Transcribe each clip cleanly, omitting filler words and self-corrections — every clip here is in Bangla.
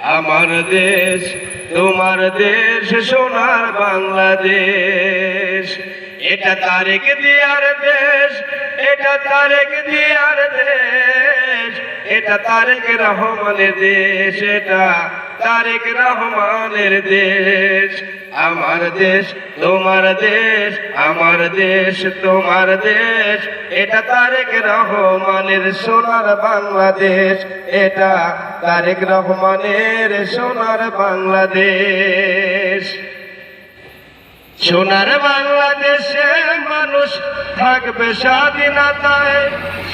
আমার দেশ তোমার দেশ সোনার বাংলাদেশ। এটা তারেক জিয়ার দেশ, এটা তারেক জিয়ার দেশ, এটা তারেক রহমানের দেশ, এটা তারেক রহমানের দেশ। আমার দেশ তোমার দেশ, আমার দেশ তোমার দেশ, এটা তারেক রহমানের সোনার বাংলাদেশ, এটা তারেক রহমানের সোনার বাংলাদেশ। সোনার বাংলাদেশে মানুষ থাকবে স্বাধীনতায়,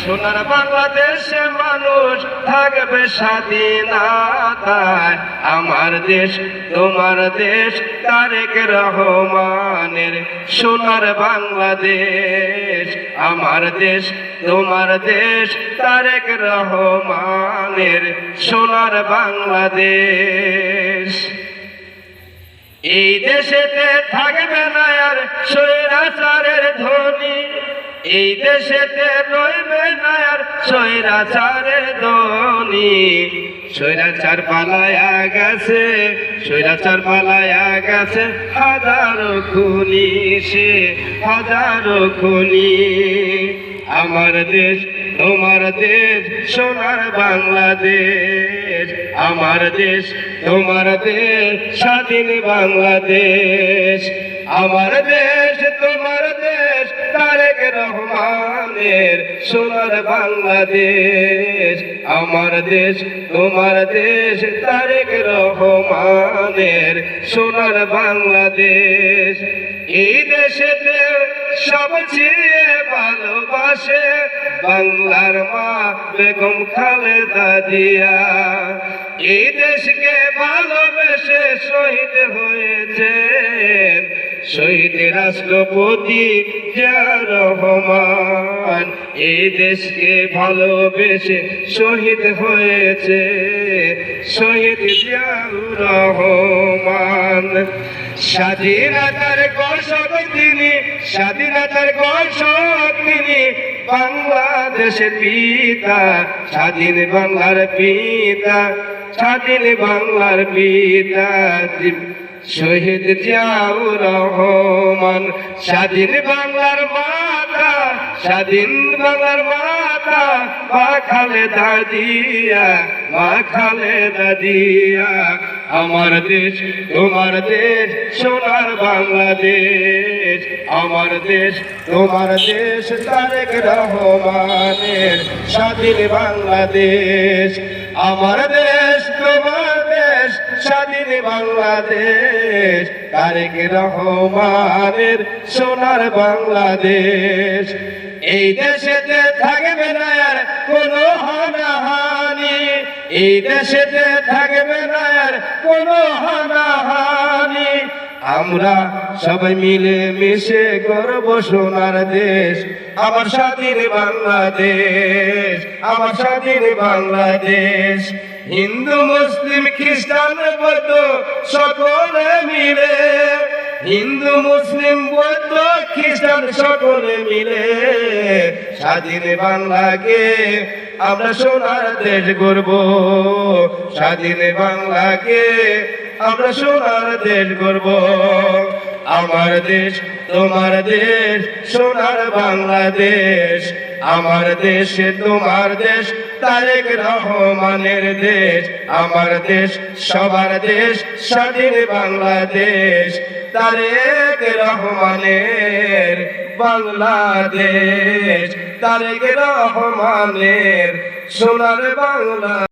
সোনার বাংলাদেশে মানুষ থাকবে স্বাধীনতায়। আমার দেশ তোমার দেশ, তারেক রহমানের সোনার বাংলাদেশ। আমার দেশ তোমার দেশ, তারেক রহমানের সোনার বাংলাদেশ। এই দেশেতে থাকবে না আর স্বৈরাচারের ধ্বনি, এই দেশেতে রইবে না আর স্বৈরাচারের ধ্বনি। স্বৈরাচার পালায়া গেছে, স্বৈরাচার পালায়া গেছে, হাজারো খুনি সে হাজারো খুনি। আমার দেশ তোমার দেশ সোনার বাংলাদেশ, আমার দেশ তোমার দেশ স্বাধীন বাংলাদেশ। আমার দেশ তোমার দেশ, তারেক রহমানের সোনার বাংলাদেশ। আমার দেশ তোমার দেশ, তারেক রহমানের সোনার বাংলাদেশ। এই দেশেতে সবচেয়ে ভালোবাসে বাংলার মা বেগম খালেদা জিয়া। এই দেশকে ভালোবেসে শহীদ হয়েছেন শহীদ রাষ্ট্রপতি জিয়া রহমান। এই দেশকে ভালোবেসে শহীদ হয়েছে শহীদ জিয়াউর রহমান। স্বাধীনতার ঘোষক তিনি, স্বাধীনতার ঘোষক তিনি, বাংলাদেশের পিতা, স্বাধীন বাংলার পিতা, স্বাধীন বাংলার পিতা শহীদ জিয়াউর রহমান। স্বাধীন বাংলার মাতা, স্বাধীন বাংলার মাতা, মা খালেদা জিয়া, মা খালেদা জিয়া। আমার দেশ তোমার দেশ সোনার বাংলাদেশ, আমার দেশ তোমার দেশ, তারেক রহমানের স্বাধীন বাংলাদেশ। আমার দেশ তোমার দেশ, স্বাধীন বাংলাদেশ, তারেক রহমানের সোনার বাংলাদেশ। এই দেশেতে থাকবে না আর কোনো হানাহানি, এই দেশেতে থাকবে না আর কোনো হানাহানি। আমরা সবাই মিলে মিশে গর্ব সোনার দেশ, আমার স্বাধীন বাংলাদেশ, আমার স্বাধীন বাংলাদেশ। হিন্দু মুসলিম খ্রিস্টান বৌদ্ধ সকলে মিলে, হিন্দু মুসলিম বৌদ্ধ খ্রিস্টান সকলে মিলে স্বাধীন বাংলাকে আমরা সোনার দেশ গর্ব, স্বাধীন বাংলাকে আমরা সোনার দেশ গর্ব। আমার দেশ তোমার দেশ সোনার বাংলাদেশ, আমার দেশ তোমার দেশ, তারেক রহমানের দেশ। আমার দেশ সবার দেশ, স্বাধীন বাংলাদেশ, তারেক রহমানের বাংলাদেশ, তারেক রহমানের সোনার বাংলা।